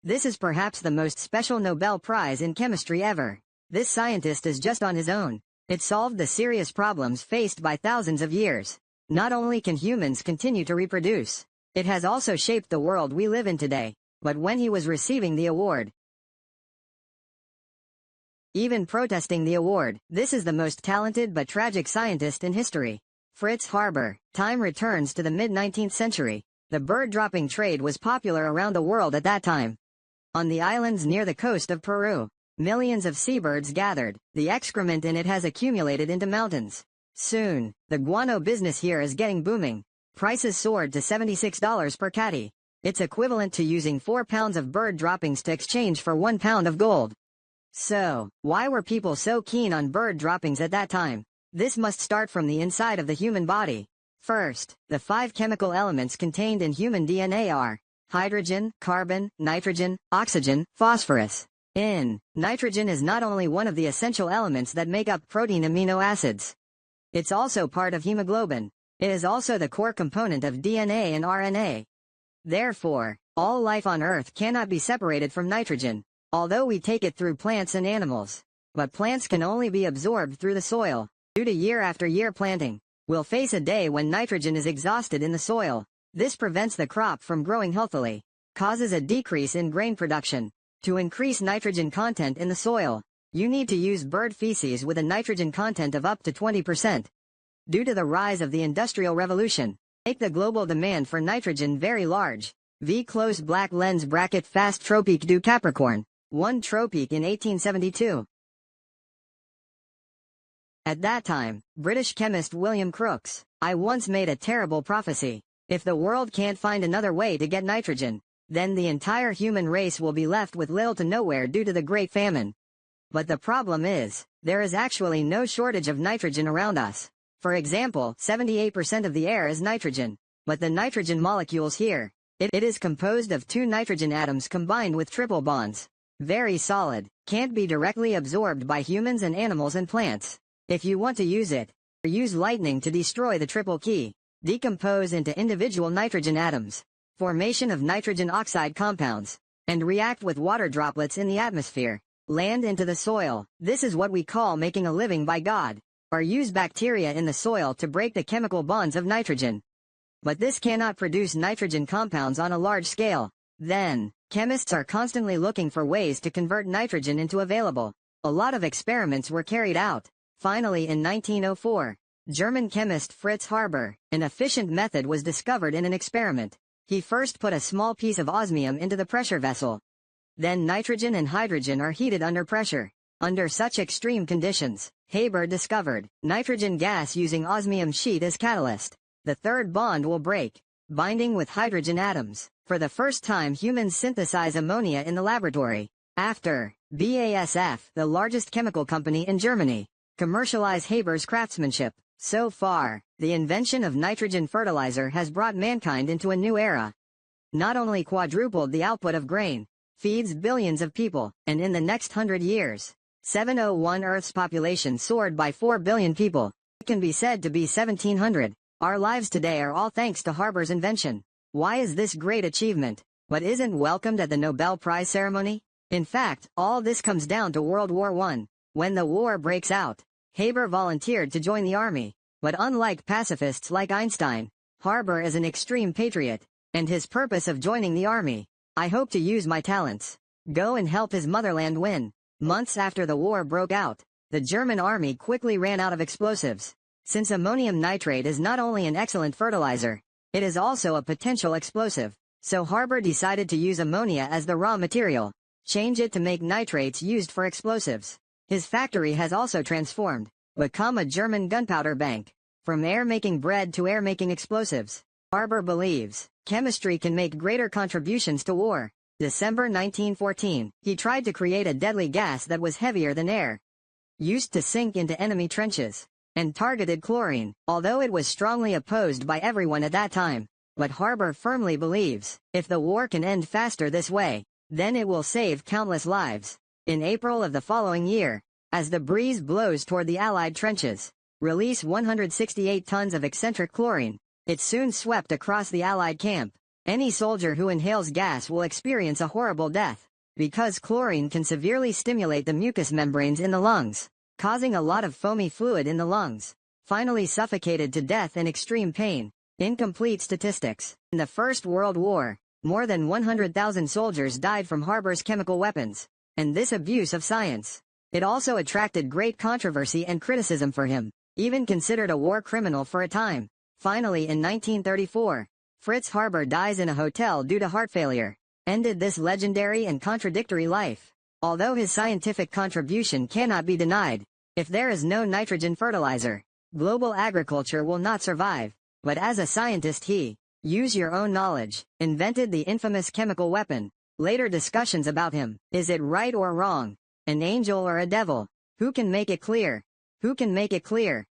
This is perhaps the most special Nobel Prize in chemistry ever. This scientist is just on his own. It solved the serious problems faced by thousands of years. Not only can humans continue to reproduce, it has also shaped the world we live in today. But when he was receiving the award, even protesting the award, this is the most talented but tragic scientist in history. Fritz Haber. Time returns to the mid-19th century. The bird-dropping trade was popular around the world at that time. On the islands near the coast of Peru, millions of seabirds gathered. The excrement in it has accumulated into mountains. Soon, the guano business here is getting booming. Prices soared to $76 per caddy. It's equivalent to using 4 pounds of bird droppings to exchange for 1 pound of gold. So, why were people so keen on bird droppings at that time? This must start from the inside of the human body. First, the 5 chemical elements contained in human DNA are hydrogen, carbon, nitrogen, oxygen, phosphorus. Nitrogen is not only one of the essential elements that make up protein amino acids. It's also part of hemoglobin. It is also the core component of DNA and RNA. Therefore, all life on Earth cannot be separated from nitrogen, although we take it through plants and animals. But plants can only be absorbed through the soil. Due to year after year planting, we'll face a day when nitrogen is exhausted in the soil. This prevents the crop from growing healthily, causes a decrease in grain production. To increase nitrogen content in the soil, you need to use bird feces with a nitrogen content of up to 20%. Due to the rise of the Industrial Revolution, make the global demand for nitrogen very large. V close black lens bracket fast tropique du Capricorn, 1 tropique in 1872. At that time, British chemist William Crookes, I once made a terrible prophecy. If the world can't find another way to get nitrogen, then the entire human race will be left with little to nowhere due to the Great Famine. But the problem is, there is actually no shortage of nitrogen around us. For example, 78% of the air is nitrogen. But the nitrogen molecules here, it is composed of 2 nitrogen atoms combined with triple bonds. Very solid, can't be directly absorbed by humans and animals and plants. If you want to use it, use lightning to destroy the triple key. Decompose into individual nitrogen atoms, formation of nitrogen oxide compounds, and react with water droplets in the atmosphere, land into the soil. This is what we call making a living by God. Or use bacteria in the soil to break the chemical bonds of nitrogen. But this cannot produce nitrogen compounds on a large scale. Then, chemists are constantly looking for ways to convert nitrogen into available. A lot of experiments were carried out. Finally, in 1904, German chemist Fritz Haber, an efficient method was discovered in an experiment. He first put a small piece of osmium into the pressure vessel. Then nitrogen and hydrogen are heated under pressure. Under such extreme conditions, Haber discovered nitrogen gas using osmium sheet as catalyst. The third bond will break, binding with hydrogen atoms. For the first time, humans synthesize ammonia in the laboratory. After BASF, the largest chemical company in Germany, commercialize Haber's craftsmanship. So far, the invention of nitrogen fertilizer has brought mankind into a new era. Not only quadrupled the output of grain, feeds billions of people, and in the next 100 years, 701 Earth's population soared by 4 billion people. It can be said to be 1700. Our lives today are all thanks to Haber's invention. Why is this great achievement, but isn't welcomed at the Nobel Prize ceremony? In fact, all this comes down to World War I. When the war breaks out, Haber volunteered to join the army. But unlike pacifists like Einstein, Haber is an extreme patriot, and his purpose of joining the army, I hope to use my talents, go and help his motherland win. Months after the war broke out, the German army quickly ran out of explosives. Since ammonium nitrate is not only an excellent fertilizer, it is also a potential explosive. So Haber decided to use ammonia as the raw material, change it to make nitrates used for explosives. His factory has also transformed, become a German gunpowder bank. From air making bread to air making explosives, Haber believes chemistry can make greater contributions to war. December 1914, he tried to create a deadly gas that was heavier than air, used to sink into enemy trenches, and targeted chlorine, although it was strongly opposed by everyone at that time. But Haber firmly believes, if the war can end faster this way, then it will save countless lives. In April of the following year, as the breeze blows toward the Allied trenches, release 168 tons of eccentric chlorine. It soon swept across the Allied camp, Any soldier who inhales gas will experience a horrible death, because chlorine can severely stimulate the mucous membranes in the lungs, causing a lot of foamy fluid in the lungs. Finally suffocated to death in extreme pain. Incomplete statistics. In the First World War, more than 100,000 soldiers died from Haber's chemical weapons, and this abuse of science. It also attracted great controversy and criticism for him, even considered a war criminal for a time. Finally in 1934, Fritz Haber dies in a hotel due to heart failure, ended this legendary and contradictory life. Although his scientific contribution cannot be denied, if there is no nitrogen fertilizer, global agriculture will not survive. But as a scientist he, use your own knowledge, invented the infamous chemical weapon. Later discussions about him, is it right or wrong? An angel or a devil? Who can make it clear? Who can make it clear?